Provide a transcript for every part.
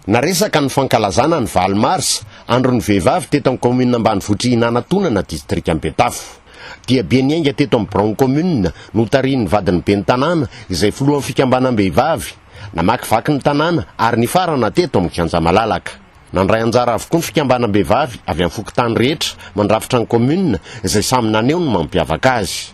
Naresaka ny fankalazana ny Valy Mars, andro ny vehivavy teto amin'ny commune ambanivohitra Inanantonana district Betafo. Dia Beniainga teto amin'ny Bron commune no tarihin'ny vadiny ben'ny tanàna izay filohan'ny fikambanam-behivavy, namakivaky ny tanàna ary ny farana teto amin'ny Kianja Malalaka. Nandray anjara avokoa ny fikambanam-behivavy avy amin'ny fokontany rehetra mandrafitra ny commune izay samy naneho ny mampiavaka azy.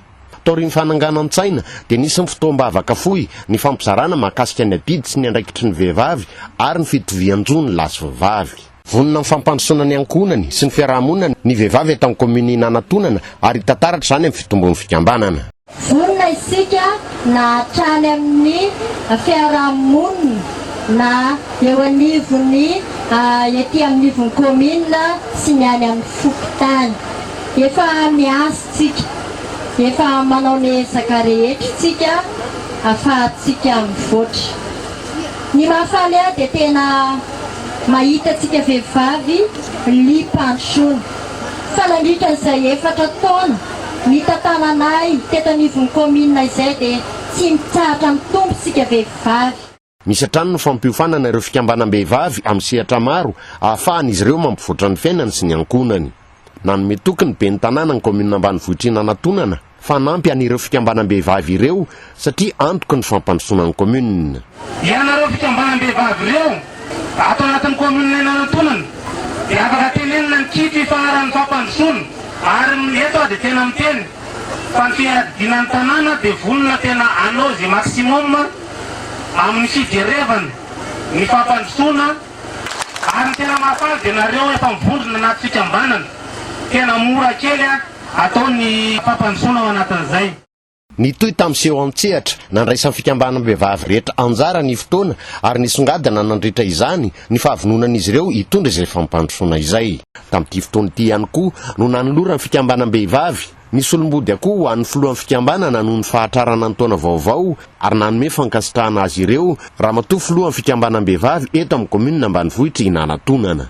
Taorian'ny fananganan-tsaina dia nisy ny fotoam-bavaka fohy ny fampizarana mahakasika ny adidy sy ny andraikitry ny vehivavy ary ny fitovian-jo ny lahy sy vehivavy. Vonona ny fampandrosoana ny ankohonany sy ny fiarahamonina ny vehivavy eto amin'ny commune Inanantonana ary tantaratra izany amin'ny fitombon'ny fikambanana. Vonona isika na hatrany amin'ny fiarahamonina na eo anivony ety amin'ny nivon'ny commune sy ny any amin'ny fokontany. Efa miasitsika, efa manao ny ezaka rehetra tsika ahafahantsika mivoatra. Ny mahafaly ahy dia tena mahita tsika vehivavy limpandrosoana. Fa nandritra izay 4 taona nitantananay teto anivon'ny commune izay dia tsy mitsahatra mitombo tsika vehivavy. Misy hatrany ny fampiofanana ireo fikambanam-behivavy amin'ny sehatra maro ahafahan'izy ireo mampivoatra ny fiainany sy ny ankohonany. Nanome toky ny ben'ny tanàna ny commune ambanivohitra Inanantonana fa nampy an'ireo fikambanam-behivavy ireo satria antoky ny fampandrosoana ny commune. Ianareo fikambanam-behivavy ireo ato anatin'ny commune Inanantonana dia afaka tenenina ny kitry faharan'ny fampandrosoana ary eto dia tena miteny fa ny fiadinan'ny tanàna dia vonona tena anao zay maximum amin'ny fijerevana ny fampandrosoana ary tena mahafaly dia nareo efa mivondrona anaty fikambanana tena mora kely atao ny fampandrosoana ao anatin'izay. Nitoy tamin'ny seho an-tsehatra nandraisan'ny fikambanam-behivavy rehetra anjara ny fotoana ary nisongadina nandritra izany ny fahavononan'izy ireo hitondra izay fampandrosoana izay. Tamin'ity fotoana ity ihany koa no nanolora ny fikambanam-behivavy nisy olombody akoho ho an'ny filohan'ny fikambanana noho ny fahatrarana ny taona vaovao ary nanome fankasitrahana azy ireo raha matoa filohan'ny fikambanam-behivavy eto amin'ny commune ambanivohitra Inanantonana.